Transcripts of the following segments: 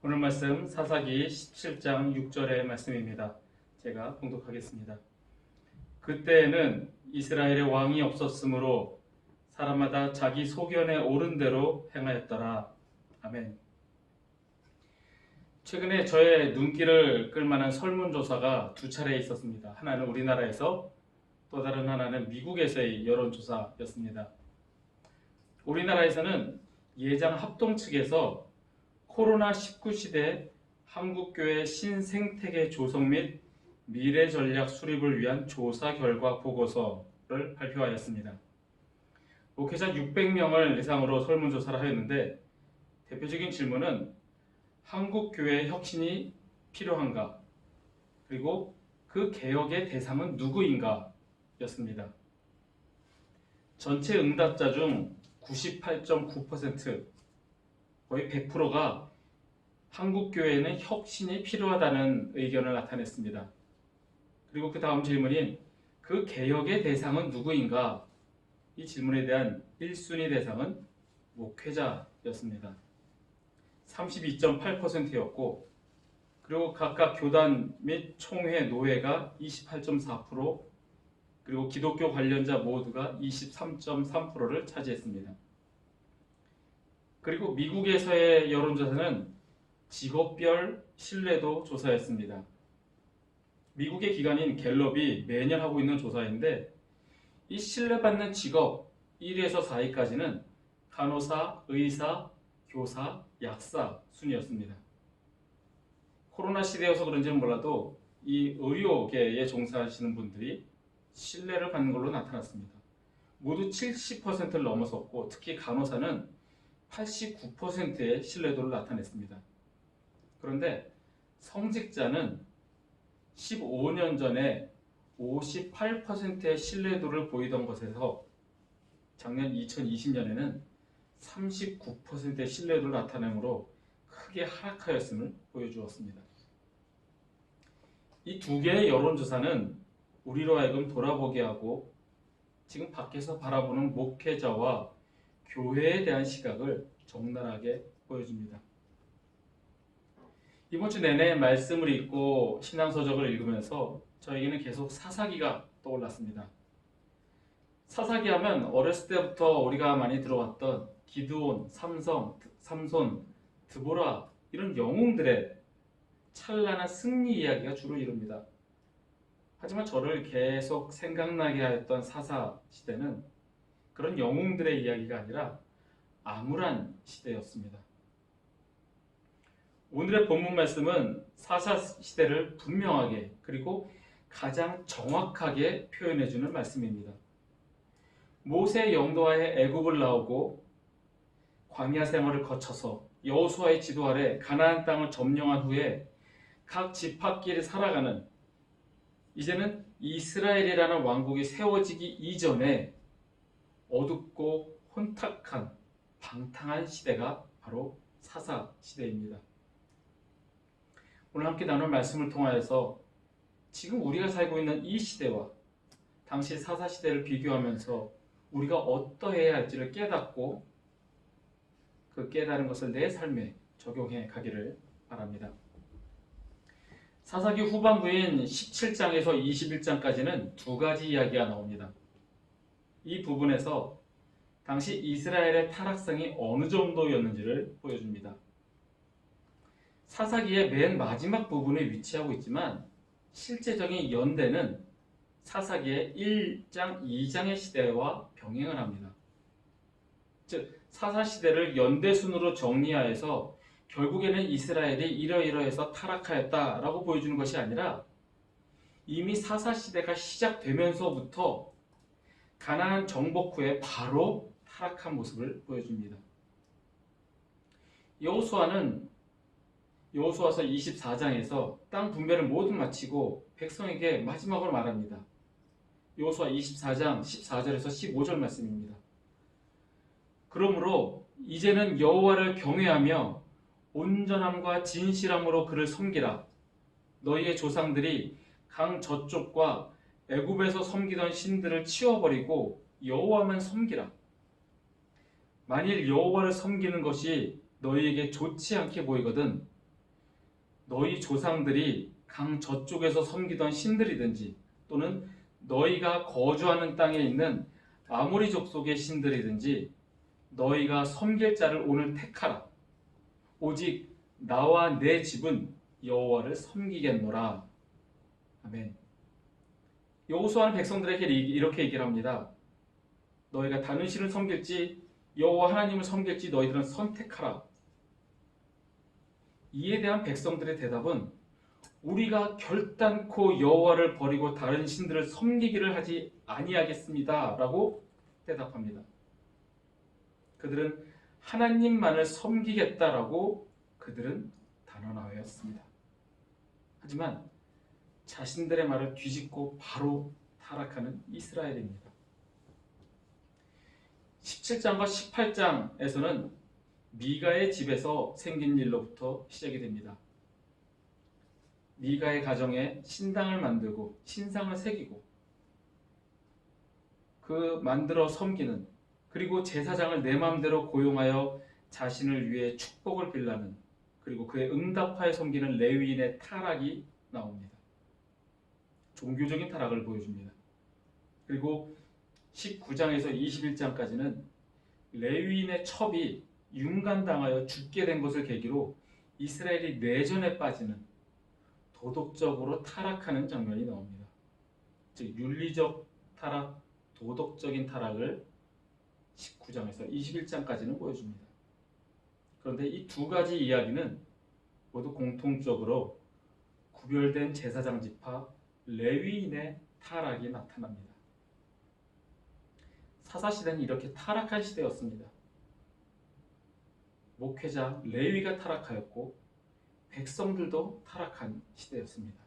오늘 말씀 사사기 17장 6절의 말씀입니다. 제가 봉독하겠습니다. 그때에는 이스라엘의 왕이 없었으므로 사람마다 자기 소견에 옳은 대로 행하였더라. 아멘. 최근에 저의 눈길을 끌만한 설문조사가 두 차례 있었습니다. 하나는 우리나라에서, 또 다른 하나는 미국에서의 여론조사였습니다. 우리나라에서는 예장 합동 측에서 코로나19 시대 한국교회 신생태계 조성 및 미래 전략 수립을 위한 조사 결과 보고서를 발표하였습니다. 목회자 600명을 대상으로 설문조사를 하였는데, 대표적인 질문은 한국교회 혁신이 필요한가? 그리고 그 개혁의 대상은 누구인가? 였습니다. 전체 응답자 중 98.9%, 거의 100%가 한국교회에는 혁신이 필요하다는 의견을 나타냈습니다. 그리고 그 다음 질문인 그 개혁의 대상은 누구인가? 이 질문에 대한 1순위 대상은 목회자였습니다. 32.8%였고, 그리고 각각 교단 및 총회, 노회가 28.4%, 그리고 기독교 관련자 모두가 23.3%를 차지했습니다. 그리고 미국에서의 여론조사는 직업별 신뢰도 조사였습니다. 미국의 기관인 갤럽이 매년 하고 있는 조사인데, 이 신뢰받는 직업 1위에서 4위까지는 간호사, 의사, 교사, 약사 순이었습니다. 코로나 시대여서 그런지는 몰라도 이 의료계에 종사하시는 분들이 신뢰를 받는 걸로 나타났습니다. 모두 70%를 넘어섰고, 특히 간호사는 89%의 신뢰도를 나타냈습니다. 그런데 성직자는 15년 전에 58%의 신뢰도를 보이던 것에서 작년 2020년에는 39%의 신뢰도를 나타내므로 크게 하락하였음을 보여주었습니다. 이 두 개의 여론조사는 우리로 하여금 돌아보게 하고 지금 밖에서 바라보는 목회자와 교회에 대한 시각을 적나라하게 보여줍니다. 이번 주 내내 말씀을 읽고 신앙서적을 읽으면서 저에게는 계속 사사기가 떠올랐습니다. 사사기 하면 어렸을 때부터 우리가 많이 들어왔던 기드온, 삼손, 드보라, 이런 영웅들의 찬란한 승리 이야기가 주로 이룹니다. 하지만 저를 계속 생각나게 하였던 사사 시대는 그런 영웅들의 이야기가 아니라 암울한 시대였습니다. 오늘의 본문 말씀은 사사 시대를 분명하게 그리고 가장 정확하게 표현해주는 말씀입니다. 모세 영도하에 애굽을 나오고 광야 생활을 거쳐서 여호수아의 지도 아래 가나안 땅을 점령한 후에 각 지파끼리 살아가는, 이제는 이스라엘이라는 왕국이 세워지기 이전에 어둡고 혼탁한 방탕한 시대가 바로 사사 시대입니다. 오늘 함께 나눌 말씀을 통하여서 지금 우리가 살고 있는 이 시대와 당시 사사 시대를 비교하면서 우리가 어떠해야 할지를 깨닫고 그 깨달은 것을 내 삶에 적용해 가기를 바랍니다. 사사기 후반부인 17장에서 21장까지는 두 가지 이야기가 나옵니다. 이 부분에서 당시 이스라엘의 타락성이 어느 정도였는지를 보여줍니다. 사사기의 맨 마지막 부분에 위치하고 있지만 실제적인 연대는 사사기의 1장, 2장의 시대와 병행을 합니다. 즉, 사사시대를 연대순으로 정리하여서 결국에는 이스라엘이 이러이러해서 타락하였다라고 보여주는 것이 아니라 이미 사사시대가 시작되면서부터 가나안 정복 후에 바로 타락한 모습을 보여줍니다. 여호수아서 24장에서 땅 분배를 모두 마치고 백성에게 마지막으로 말합니다. 여호수아 24장 14절에서 15절 말씀입니다. 그러므로 이제는 여호와를 경외하며 온전함과 진실함으로 그를 섬기라. 너희의 조상들이 강 저쪽과 애굽에서 섬기던 신들을 치워버리고 여호와만 섬기라. 만일 여호와를 섬기는 것이 너희에게 좋지 않게 보이거든 너희 조상들이 강 저쪽에서 섬기던 신들이든지 또는 너희가 거주하는 땅에 있는 아모리 족속의 신들이든지 너희가 섬길 자를 오늘 택하라. 오직 나와 내 집은 여호와를 섬기겠노라. 아멘. 여호수아는 백성들에게 이렇게 얘기를 합니다. 너희가 다른 신을 섬길지 여호와 하나님을 섬길지 너희들은 선택하라. 이에 대한 백성들의 대답은 우리가 결단코 여호와를 버리고 다른 신들을 섬기기를 하지 아니하겠습니다 라고 대답합니다. 그들은 하나님만을 섬기겠다라고 그들은 단언하였습니다. 하지만 자신들의 말을 뒤집고 바로 타락하는 이스라엘입니다. 17장과 18장에서는 미가의 집에서 생긴 일로부터 시작이 됩니다. 미가의 가정에 신당을 만들고 신상을 새기고 그 만들어 섬기는, 그리고 제사장을 내 마음대로 고용하여 자신을 위해 축복을 빌라는, 그리고 그의 응답하에 섬기는 레위인의 타락이 나옵니다. 종교적인 타락을 보여줍니다. 그리고 19장에서 21장까지는 레위인의 첩이 융간당하여 죽게 된 것을 계기로 이스라엘이 내전에 빠지는, 도덕적으로 타락하는 장면이 나옵니다. 즉 윤리적 타락, 도덕적인 타락을 19장에서 21장까지는 보여줍니다. 그런데 이 두 가지 이야기는 모두 공통적으로 구별된 제사장 지파 레위인의 타락이 나타납니다. 사사시대는 이렇게 타락한 시대였습니다. 목회자 레위가 타락하였고 백성들도 타락한 시대였습니다.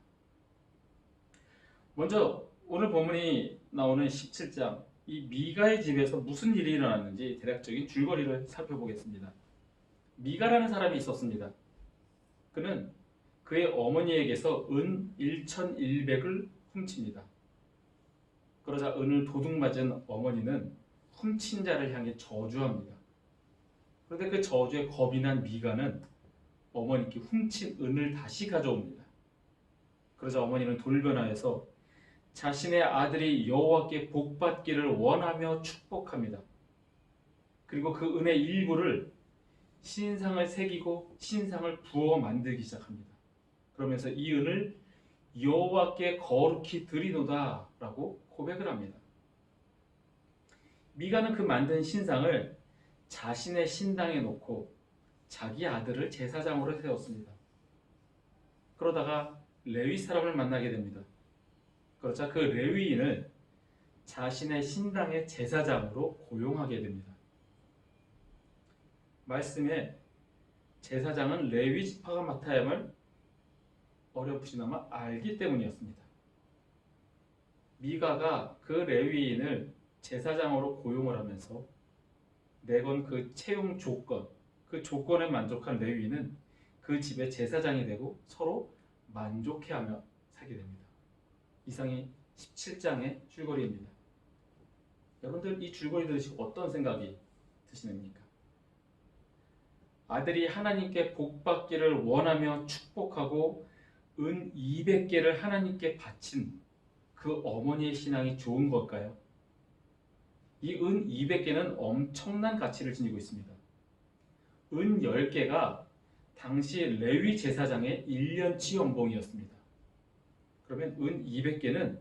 먼저 오늘 본문이 나오는 17장, 이 미가의 집에서 무슨 일이 일어났는지 대략적인 줄거리를 살펴보겠습니다. 미가라는 사람이 있었습니다. 그는 그의 어머니에게서 은 1,100을 훔칩니다. 그러자 은을 도둑맞은 어머니는 훔친 자를 향해 저주합니다. 그런데 그 저주에 겁이 난 미가는 어머니께 훔친 은을 다시 가져옵니다. 그러자 어머니는 돌변하여서 자신의 아들이 여호와께 복받기를 원하며 축복합니다. 그리고 그 은의 일부를 신상을 새기고 신상을 부어 만들기 시작합니다. 그러면서 이 은을 여호와께 거룩히 드리노다 라고 고백을 합니다. 미가는 그 만든 신상을 자신의 신당에 놓고 자기 아들을 제사장으로 세웠습니다. 그러다가 레위 사람을 만나게 됩니다. 그러자 그 레위인을 자신의 신당의 제사장으로 고용하게 됩니다. 말씀에 제사장은 레위 지파가 맡아야 할 어렴풋이나마 알기 때문이었습니다. 미가가 그 레위인을 제사장으로 고용을 하면서 내건 그 채용 조건, 그 조건에 만족한 레위인은 그 집의 제사장이 되고 서로 만족해하며 살게 됩니다. 이상이 17장의 줄거리입니다. 여러분들 이 줄거리 들으시고 어떤 생각이 드시십니까? 아들이 하나님께 복받기를 원하며 축복하고 은 200개를 하나님께 바친 그 어머니의 신앙이 좋은 걸까요? 이 은 200개는 엄청난 가치를 지니고 있습니다. 은 10개가 당시 레위 제사장의 1년치 연봉이었습니다. 그러면 은 200개는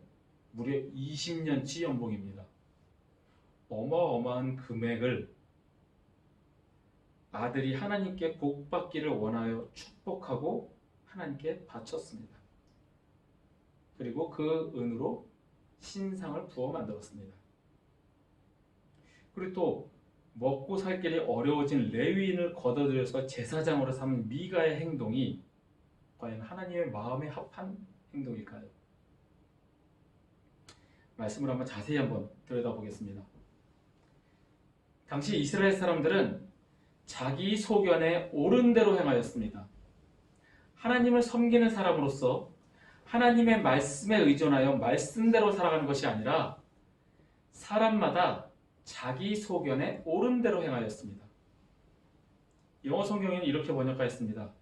무려 20년치 연봉입니다. 어마어마한 금액을 아들이 하나님께 복받기를 원하여 축복하고 하나님께 바쳤습니다. 그리고 그 은으로 신상을 부어 만들었습니다. 그리고 또 먹고 살 길이 어려워진 레위인을 걷어들여서 제사장으로 삼은 미가의 행동이 과연 하나님의 마음에 합한 행동일까요? 말씀을 한번 자세히 한번 들여다보겠습니다. 당시 이스라엘 사람들은 자기 소견에 옳은 대로 행하였습니다. 하나님을 섬기는 사람으로서 하나님의 말씀에 의존하여 말씀대로 살아가는 것이 아니라 사람마다 자기 소견에 옳은 대로 행하였습니다. 영어 성경에는 이렇게 번역하였습니다.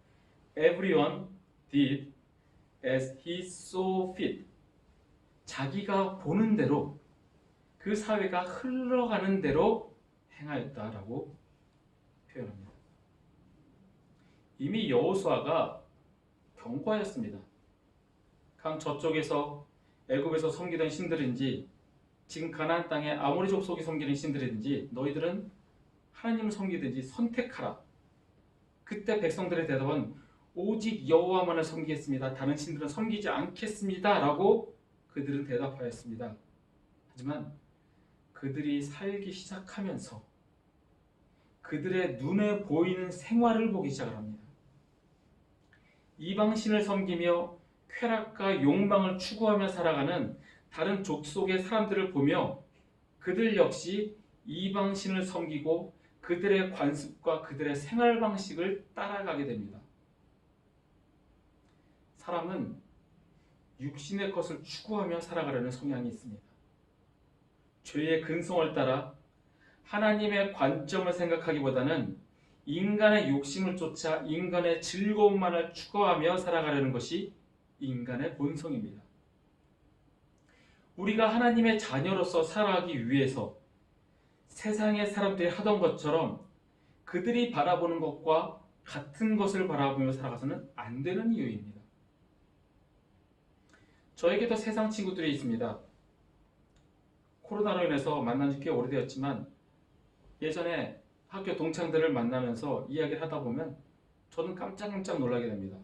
Everyone did as he saw fit. 자기가 보는 대로 그 사회가 흘러가는 대로 행하였다라고 표현합니다. 이미 여호수아가 경고하였습니다. 강 저쪽에서 애굽에서 섬기던 신들인지 지금 가나안 땅에 아모리 족속이 섬기는 신들인지 너희들은 하나님을 섬기든지 선택하라. 그때 백성들의 대답은 오직 여호와만을 섬기겠습니다. 다른 신들은 섬기지 않겠습니다. 라고 그들은 대답하였습니다. 하지만 그들이 살기 시작하면서 그들의 눈에 보이는 생활을 보기 시작을 합니다. 이방신을 섬기며 쾌락과 욕망을 추구하며 살아가는 다른 족속의 사람들을 보며 그들 역시 이방신을 섬기고 그들의 관습과 그들의 생활 방식을 따라가게 됩니다. 사람은 육신의 것을 추구하며 살아가려는 성향이 있습니다. 죄의 근성을 따라 하나님의 관점을 생각하기보다는 인간의 욕심을 쫓아 인간의 즐거움만을 추구하며 살아가려는 것이 인간의 본성입니다. 우리가 하나님의 자녀로서 살아가기 위해서 세상의 사람들이 하던 것처럼 그들이 바라보는 것과 같은 것을 바라보며 살아가서는 안 되는 이유입니다. 저에게도 세상 친구들이 있습니다. 코로나로 인해서 만난 지 꽤 오래되었지만 예전에 학교 동창들을 만나면서 이야기를 하다 보면 저는 깜짝깜짝 놀라게 됩니다.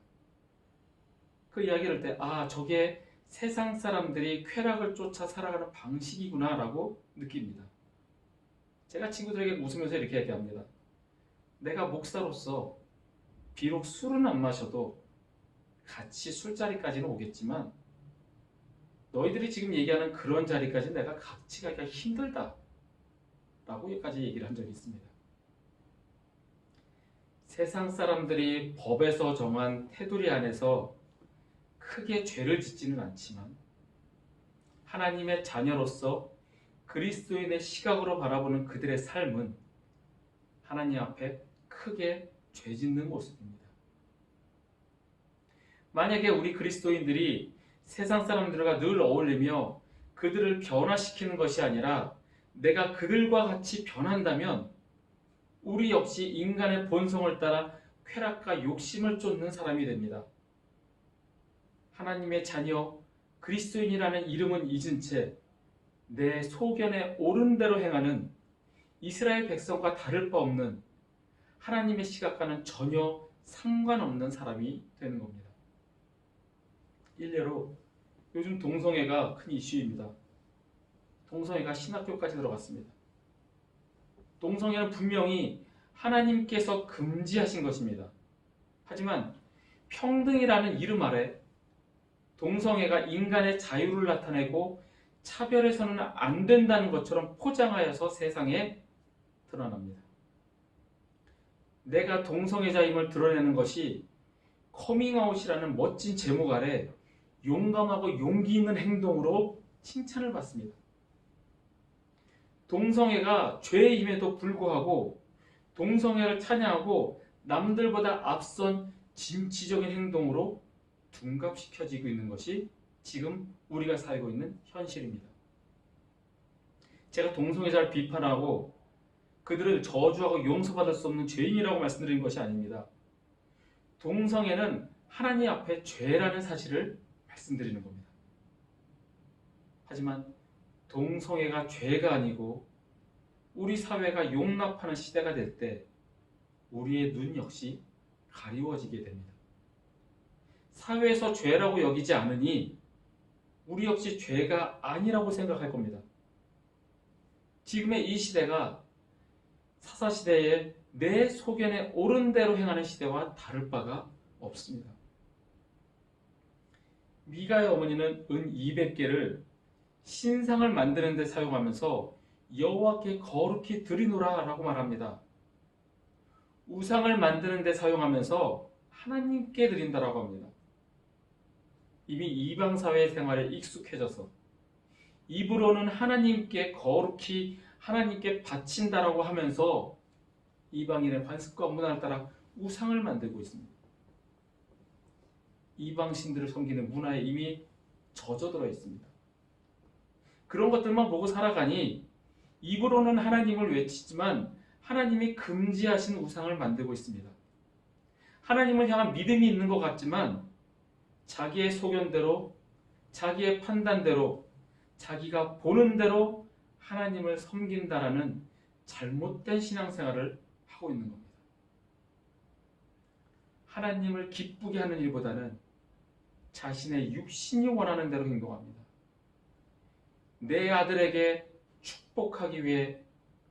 그 이야기를 할 때 저게 세상 사람들이 쾌락을 쫓아 살아가는 방식이구나 라고 느낍니다. 제가 친구들에게 웃으면서 이렇게 얘기합니다. 내가 목사로서 비록 술은 안 마셔도 같이 술자리까지는 오겠지만 너희들이 지금 얘기하는 그런 자리까지 내가 같이 가기가 힘들다 라고 여기까지 얘기를 한 적이 있습니다. 세상 사람들이 법에서 정한 테두리 안에서 크게 죄를 짓지는 않지만 하나님의 자녀로서 그리스도인의 시각으로 바라보는 그들의 삶은 하나님 앞에 크게 죄 짓는 모습입니다. 만약에 우리 그리스도인들이 세상 사람들과 늘 어울리며 그들을 변화시키는 것이 아니라 내가 그들과 같이 변한다면 우리 역시 인간의 본성을 따라 쾌락과 욕심을 쫓는 사람이 됩니다. 하나님의 자녀 그리스도인이라는 이름은 잊은 채 내 소견에 옳은 대로 행하는 이스라엘 백성과 다를 바 없는 하나님의 시각과는 전혀 상관없는 사람이 되는 겁니다. 일례로 요즘 동성애가 큰 이슈입니다. 동성애가 신학교까지 들어갔습니다. 동성애는 분명히 하나님께서 금지하신 것입니다. 하지만 평등이라는 이름 아래 동성애가 인간의 자유를 나타내고 차별해서는 안 된다는 것처럼 포장하여서 세상에 드러납니다. 내가 동성애자임을 드러내는 것이 커밍아웃이라는 멋진 제목 아래 용감하고 용기 있는 행동으로 칭찬을 받습니다. 동성애가 죄임에도 불구하고 동성애를 찬양하고 남들보다 앞선 진취적인 행동으로 둔갑시켜지고 있는 것이 지금 우리가 살고 있는 현실입니다. 제가 동성애자를 비판하고 그들을 저주하고 용서받을 수 없는 죄인이라고 말씀드린 것이 아닙니다. 동성애는 하나님 앞에 죄라는 사실을 말씀드리는 겁니다. 하지만 동성애가 죄가 아니고 우리 사회가 용납하는 시대가 될 때 우리의 눈 역시 가리워지게 됩니다. 사회에서 죄라고 여기지 않으니 우리 역시 죄가 아니라고 생각할 겁니다. 지금의 이 시대가 사사시대에 내 소견에 옳은 대로 행하는 시대와 다를 바가 없습니다. 미가의 어머니는 은 200개를 신상을 만드는 데 사용하면서 여호와께 거룩히 드리노라 라고 말합니다. 우상을 만드는 데 사용하면서 하나님께 드린다라고 합니다. 이미 이방 사회 생활에 익숙해져서 입으로는 하나님께 거룩히 하나님께 바친다라고 하면서 이방인의 관습과 문화를 따라 우상을 만들고 있습니다. 이방신들을 섬기는 문화에 이미 젖어들어 있습니다. 그런 것들만 보고 살아가니 입으로는 하나님을 외치지만 하나님이 금지하신 우상을 만들고 있습니다. 하나님을 향한 믿음이 있는 것 같지만 자기의 소견대로, 자기의 판단대로, 자기가 보는 대로 하나님을 섬긴다라는 잘못된 신앙생활을 하고 있는 겁니다. 하나님을 기쁘게 하는 일보다는 자신의 육신이 원하는 대로 행동합니다. 내 아들에게 축복하기 위해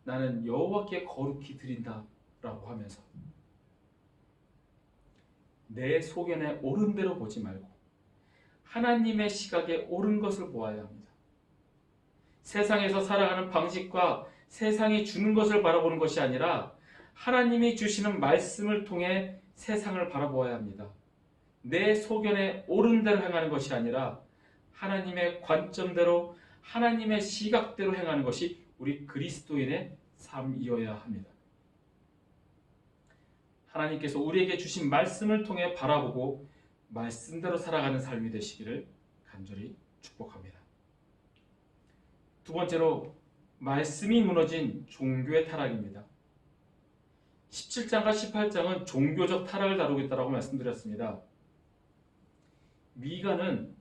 나는 여호와께 거룩히 드린다 라고 하면서 내 소견에 옳은 대로 보지 말고 하나님의 시각에 옳은 것을 보아야 합니다. 세상에서 살아가는 방식과 세상이 주는 것을 바라보는 것이 아니라 하나님이 주시는 말씀을 통해 세상을 바라보아야 합니다. 내 소견에 옳은 대로 행하는 것이 아니라 하나님의 관점대로 하나님의 시각대로 행하는 것이 우리 그리스도인의 삶이어야 합니다. 하나님께서 우리에게 주신 말씀을 통해 바라보고 말씀대로 살아가는 삶이 되시기를 간절히 축복합니다. 두 번째로 말씀이 무너진 종교의 타락입니다. 17장과 18장은 종교적 타락을 다루고 있다고 말씀드렸습니다. 미가는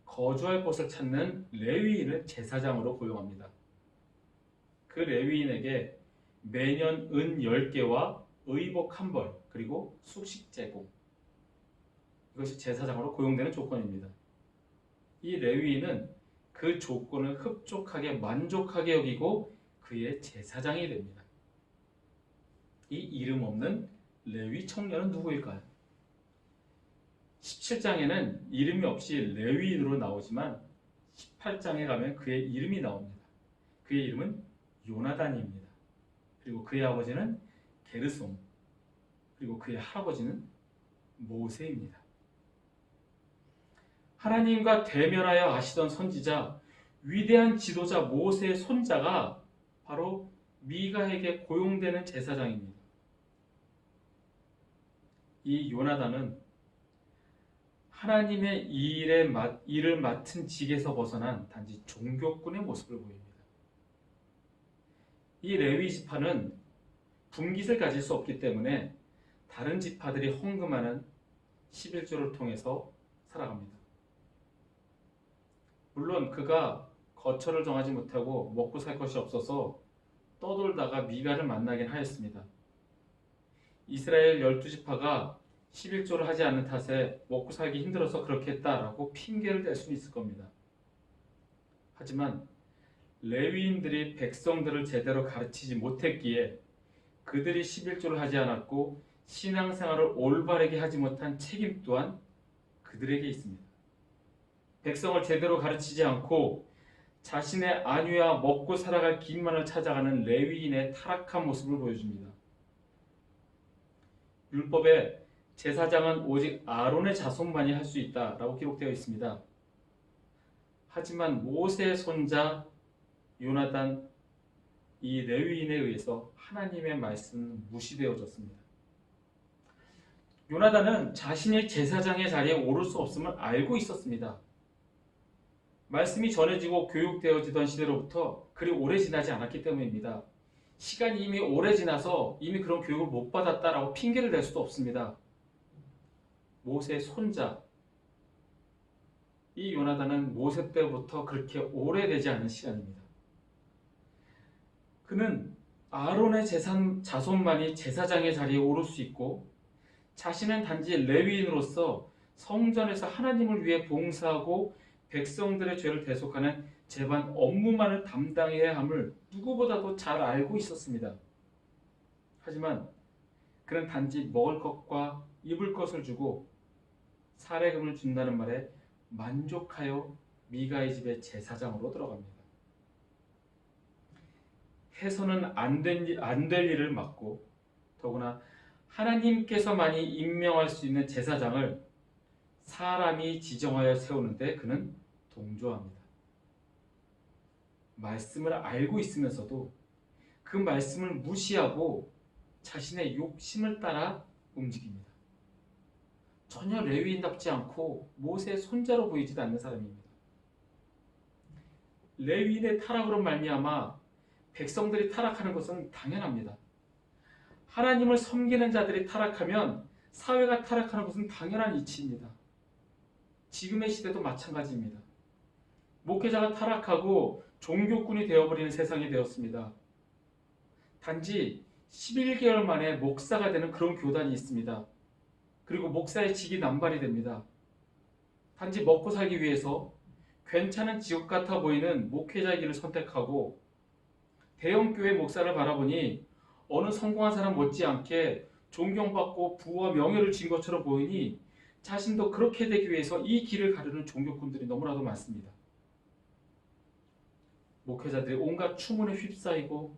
거주할 곳을 찾는 레위인을 제사장으로 고용합니다. 그 레위인에게 매년 은 10개와 의복 1벌 그리고 숙식 제공, 이것이 제사장으로 고용되는 조건입니다. 이 레위인은 그 조건을 흡족하게 만족하게 여기고 그의 제사장이 됩니다. 이 이름 없는 레위 청년은 누구일까요? 17장에는 이름이 없이 레위인으로 나오지만 18장에 가면 그의 이름이 나옵니다. 그의 이름은 요나단입니다. 그리고 그의 아버지는 게르솜, 그리고 그의 할아버지는 모세입니다. 하나님과 대면하여 하시던 선지자, 위대한 지도자 모세의 손자가 바로 미가에게 고용되는 제사장입니다. 이 요나단은 하나님의 일을 맡은 직에서 벗어난 단지 종교꾼의 모습을 보입니다. 이 레위 지파는 분깃을 가질 수 없기 때문에 다른 지파들이 헌금하는 11조를 통해서 살아갑니다. 물론 그가 거처를 정하지 못하고 먹고 살 것이 없어서 떠돌다가 미가를 만나긴 하였습니다. 이스라엘 12지파가 11조를 하지 않는 탓에 먹고 살기 힘들어서 그렇게 했다라고 핑계를 댈 수 있을 겁니다. 하지만 레위인들이 백성들을 제대로 가르치지 못했기에 그들이 11조를 하지 않았고 신앙생활을 올바르게 하지 못한 책임 또한 그들에게 있습니다. 백성을 제대로 가르치지 않고 자신의 안위와 먹고 살아갈 길만을 찾아가는 레위인의 타락한 모습을 보여줍니다. 율법에 제사장은 오직 아론의 자손만이 할 수 있다라고 기록되어 있습니다. 하지만 모세의 손자 요나단, 이 레위인에 의해서 하나님의 말씀은 무시되어졌습니다. 요나단은 자신이 제사장의 자리에 오를 수 없음을 알고 있었습니다. 말씀이 전해지고 교육되어지던 시대로부터 그리 오래 지나지 않았기 때문입니다. 시간이 이미 오래 지나서 이미 그런 교육을 못 받았다라고 핑계를 댈 수도 없습니다. 모세의 손자, 이 요나단은 모세 때부터 그렇게 오래되지 않은 시간입니다. 그는 아론의 자손만이 제사장의 자리에 오를 수 있고 자신은 단지 레위인으로서 성전에서 하나님을 위해 봉사하고 백성들의 죄를 대속하는 제반 업무만을 담당해야 함을 누구보다도 잘 알고 있었습니다. 하지만 그는 단지 먹을 것과 입을 것을 주고 사례금을 준다는 말에 만족하여 미가의 집에 제사장으로 들어갑니다. 해서는 안 될 일을 맡고 더구나 하나님께서만이 임명할 수 있는 제사장을 사람이 지정하여 세우는데 그는 동조합니다. 말씀을 알고 있으면서도 그 말씀을 무시하고 자신의 욕심을 따라 움직입니다. 전혀 레위인답지 않고 모세의 손자로 보이지도 않는 사람입니다. 레위인의 타락으로 말미암아 백성들이 타락하는 것은 당연합니다. 하나님을 섬기는 자들이 타락하면 사회가 타락하는 것은 당연한 이치입니다. 지금의 시대도 마찬가지입니다. 목회자가 타락하고 종교꾼이 되어버리는 세상이 되었습니다. 단지 11개월 만에 목사가 되는 그런 교단이 있습니다. 그리고 목사의 직이 남발이 됩니다. 단지 먹고 살기 위해서 괜찮은 직업 같아 보이는 목회자의 길을 선택하고 대형교회 목사를 바라보니 어느 성공한 사람 못지않게 존경받고 부와 명예를 쥔 것처럼 보이니 자신도 그렇게 되기 위해서 이 길을 가르는 종교꾼들이 너무나도 많습니다. 목회자들이 온갖 추문에 휩싸이고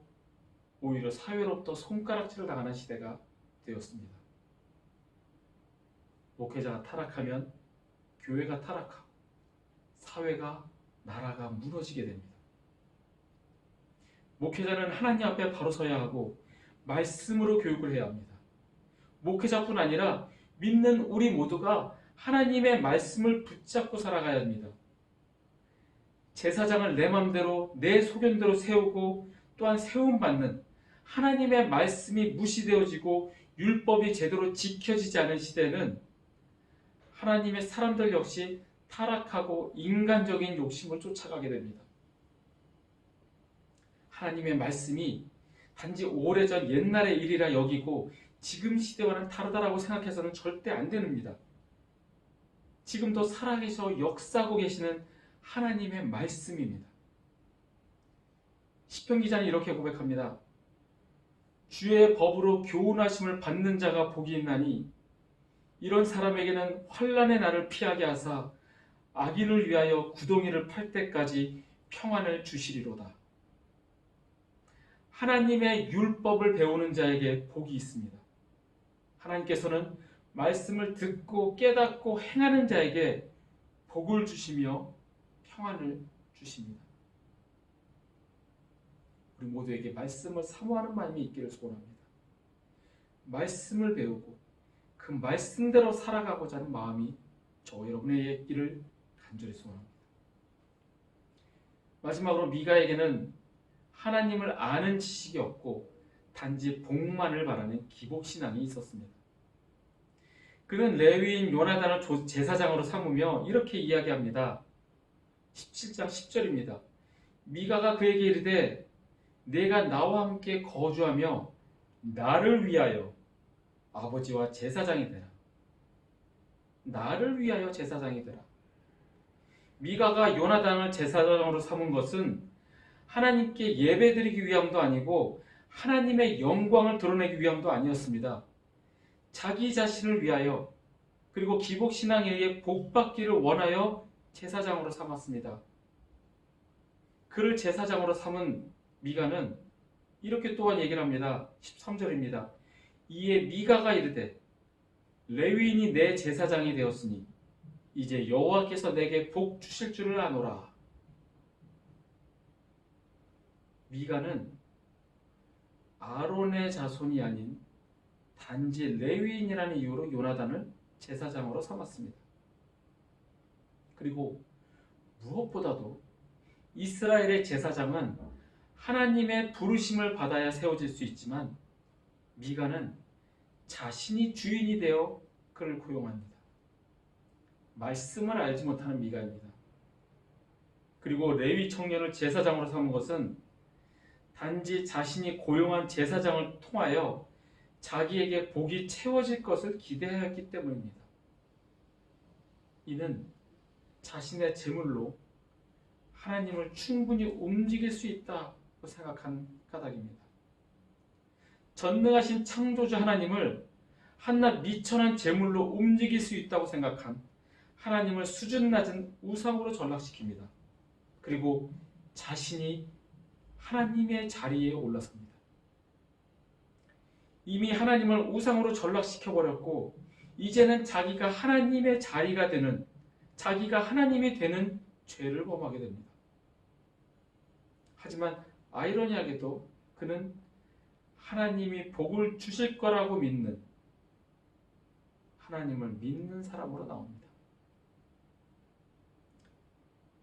오히려 사회로부터 손가락질을 당하는 시대가 되었습니다. 목회자가 타락하면 교회가 타락하고 사회가, 나라가 무너지게 됩니다. 목회자는 하나님 앞에 바로 서야 하고 말씀으로 교육을 해야 합니다. 목회자뿐 아니라 믿는 우리 모두가 하나님의 말씀을 붙잡고 살아가야 합니다. 제사장을 내 맘대로 내 소견대로 세우고 또한 세움받는 하나님의 말씀이 무시되어지고 율법이 제대로 지켜지지 않은 시대는 하나님의 사람들 역시 타락하고 인간적인 욕심을 쫓아가게 됩니다. 하나님의 말씀이 단지 오래전 옛날의 일이라 여기고 지금 시대와는 다르다라고 생각해서는 절대 안 됩니다. 지금도 살아계셔 역사하고 계시는 하나님의 말씀입니다. 시편 기자는 이렇게 고백합니다. 주의 법으로 교훈하심을 받는 자가 복이 있나니 이런 사람에게는 환난의 날을 피하게 하사 악인을 위하여 구덩이를 팔 때까지 평안을 주시리로다. 하나님의 율법을 배우는 자에게 복이 있습니다. 하나님께서는 말씀을 듣고 깨닫고 행하는 자에게 복을 주시며 평안을 주십니다. 우리 모두에게 말씀을 사모하는 마음이 있기를 소원합니다. 말씀을 배우고 그 말씀대로 살아가고자 하는 마음이 저와 여러분의 있기를 간절히 소원합니다. 마지막으로 미가에게는 하나님을 아는 지식이 없고 단지 복만을 바라는 기복신앙이 있었습니다. 그는 레위인 요나단을 제사장으로 삼으며 이렇게 이야기합니다. 17장 10절입니다. 미가가 그에게 이르되 내가 나와 함께 거주하며 나를 위하여 아버지와 제사장이 되라. 나를 위하여 제사장이 되라. 미가가 요나단을 제사장으로 삼은 것은 하나님께 예배드리기 위함도 아니고 하나님의 영광을 드러내기 위함도 아니었습니다. 자기 자신을 위하여 그리고 기복신앙에 의해 복받기를 원하여 제사장으로 삼았습니다. 그를 제사장으로 삼은 미가는 이렇게 또한 얘기를 합니다. 13절입니다. 이에 미가가 이르되 레위인이 내 제사장이 되었으니 이제 여호와께서 내게 복 주실 줄을 아노라. 미가는 아론의 자손이 아닌 단지 레위인이라는 이유로 요나단을 제사장으로 삼았습니다. 그리고 무엇보다도 이스라엘의 제사장은 하나님의 부르심을 받아야 세워질 수 있지만 미가는 자신이 주인이 되어 그를 고용합니다. 말씀을 알지 못하는 미가입니다. 그리고 레위 청년을 제사장으로 삼은 것은 단지 자신이 고용한 제사장을 통하여 자기에게 복이 채워질 것을 기대하였기 때문입니다. 이는 자신의 재물로 하나님을 충분히 움직일 수 있다고 생각한 까닭입니다. 전능하신 창조주 하나님을 한낱 미천한 재물로 움직일 수 있다고 생각한 하나님을 수준 낮은 우상으로 전락시킵니다. 그리고 자신이 하나님의 자리에 올라섭니다. 이미 하나님을 우상으로 전락시켜버렸고 이제는 자기가 하나님의 자리가 되는, 자기가 하나님이 되는 죄를 범하게 됩니다. 하지만 아이러니하게도 그는 하나님이 복을 주실 거라고 믿는, 하나님을 믿는 사람으로 나옵니다.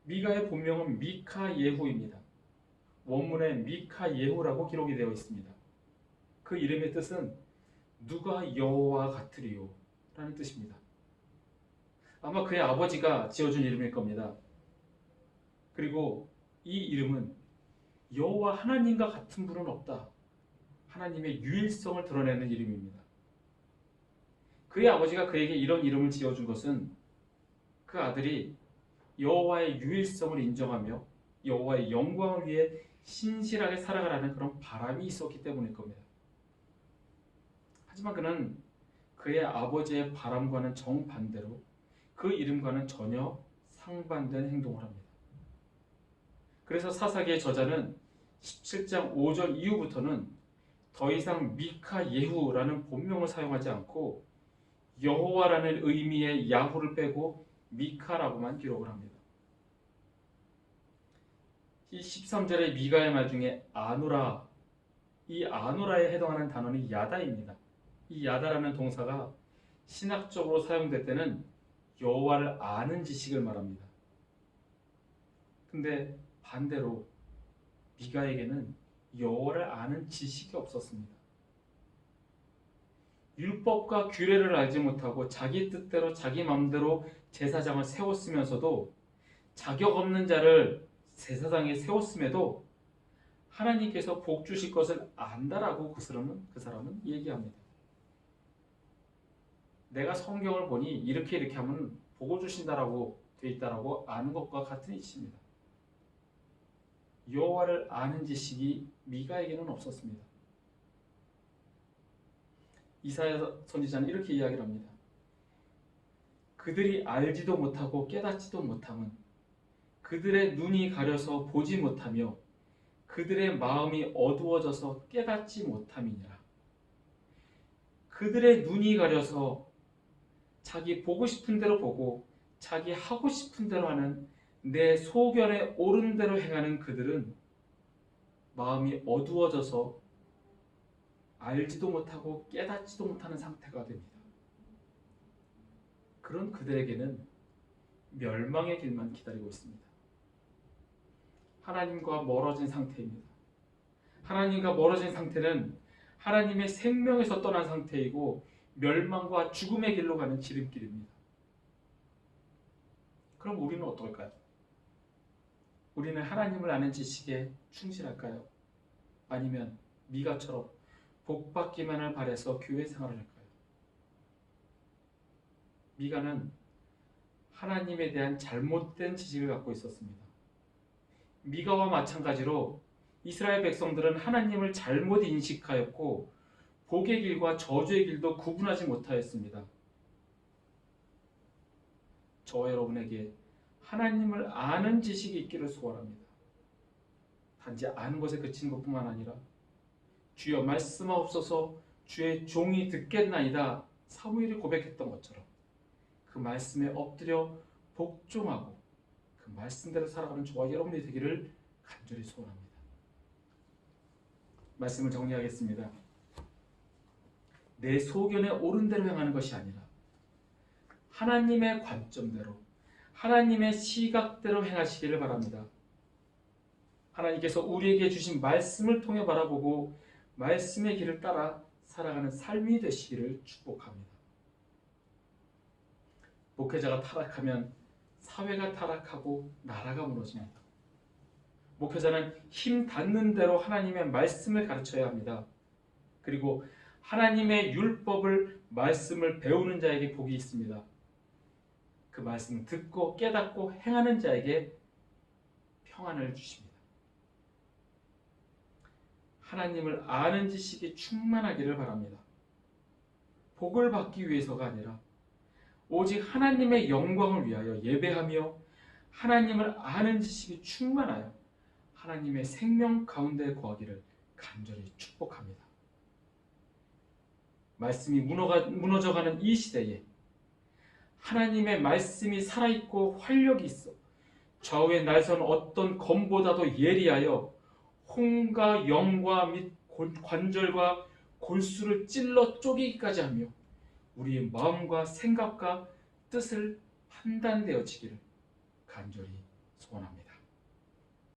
미가의 본명은 미카예후입니다. 원문에 미카예후라고 기록이 되어 있습니다. 그 이름의 뜻은 누가 여호와 같으리요 라는 뜻입니다. 아마 그의 아버지가 지어준 이름일 겁니다. 그리고 이 이름은 여호와 하나님과 같은 분은 없다, 하나님의 유일성을 드러내는 이름입니다. 그의 아버지가 그에게 이런 이름을 지어준 것은 그 아들이 여호와의 유일성을 인정하며 여호와의 영광을 위해 신실하게 살아가라는 그런 바람이 있었기 때문일 겁니다. 하지만 그는 그의 아버지의 바람과는 정반대로 그 이름과는 전혀 상반된 행동을 합니다. 그래서 사사기의 저자는 17장 5절 이후부터는 더 이상 미카예후라는 본명을 사용하지 않고 여호와라는 의미의 야후를 빼고 미카라고만 기록을 합니다. 이 13절의 미가의 말 중에 아누라, 이 아누라에 해당하는 단어는 야다입니다. 이 야다라는 동사가 신학적으로 사용될 때는 여호와를 아는 지식을 말합니다. 근데 반대로 미가에게는 여호와를 아는 지식이 없었습니다. 율법과 규례를 알지 못하고 자기 뜻대로 자기 마음대로 제사장을 세웠으면서도 자격 없는 자를 제사장에 세웠음에도 하나님께서 복 주실 것을 안다라고 그 사람은 얘기합니다. 내가 성경을 보니 이렇게 하면 복을 주신다라고 돼 있다라고 아는 것과 같은 이치입니다. 여호와를 아는 지식이 미가에게는 없었습니다. 이사야 선지자는 이렇게 이야기를 합니다. 그들이 알지도 못하고 깨닫지도 못함은 그들의 눈이 가려서 보지 못하며 그들의 마음이 어두워져서 깨닫지 못함이니라. 그들의 눈이 가려서 자기 보고 싶은 대로 보고 자기 하고 싶은 대로 하는 내 소견에 옳은 대로 행하는 그들은 마음이 어두워져서 알지도 못하고 깨닫지도 못하는 상태가 됩니다. 그런 그들에게는 멸망의 길만 기다리고 있습니다. 하나님과 멀어진 상태입니다. 하나님과 멀어진 상태는 하나님의 생명에서 떠난 상태이고 멸망과 죽음의 길로 가는 지름길입니다. 그럼 우리는 어떨까요? 우리는 하나님을 아는 지식에 충실할까요? 아니면 미가처럼 복받기만을 바라서 교회 생활을 할까요? 미가는 하나님에 대한 잘못된 지식을 갖고 있었습니다. 미가와 마찬가지로 이스라엘 백성들은 하나님을 잘못 인식하였고 복의 길과 저주의 길도 구분하지 못하였습니다. 저와 여러분에게 하나님을 아는 지식이 있기를 소원합니다. 단지 아는 것에 그치는 것뿐만 아니라 주여 말씀하옵소서 주의 종이 듣겠나이다 사무엘이 고백했던 것처럼 그 말씀에 엎드려 복종하고 그 말씀대로 살아가는 저와 여러분이 되기를 간절히 소원합니다. 말씀을 정리하겠습니다. 내 소견에 옳은 대로 행하는 것이 아니라 하나님의 관점대로 하나님의 시각대로 행하시기를 바랍니다. 하나님께서 우리에게 주신 말씀을 통해 바라보고 말씀의 길을 따라 살아가는 삶이 되시기를 축복합니다. 목회자가 타락하면 사회가 타락하고 나라가 무너집니다. 목회자는 힘 닿는 대로 하나님의 말씀을 가르쳐야 합니다. 그리고 하나님의 율법을 말씀을 배우는 자에게 복이 있습니다. 그 말씀을 듣고 깨닫고 행하는 자에게 평안을 주십니다. 하나님을 아는 지식이 충만하기를 바랍니다. 복을 받기 위해서가 아니라 오직 하나님의 영광을 위하여 예배하며 하나님을 아는 지식이 충만하여 하나님의 생명 가운데 거하기를 간절히 축복합니다. 말씀이 무너져가는 이 시대에 하나님의 말씀이 살아있고 활력이 있어 좌우에 날선 어떤 검보다도 예리하여 혼과 영과 및 관절과 골수를 찔러 쪼개기까지 하며 우리의 마음과 생각과 뜻을 판단되어지기를 간절히 소원합니다.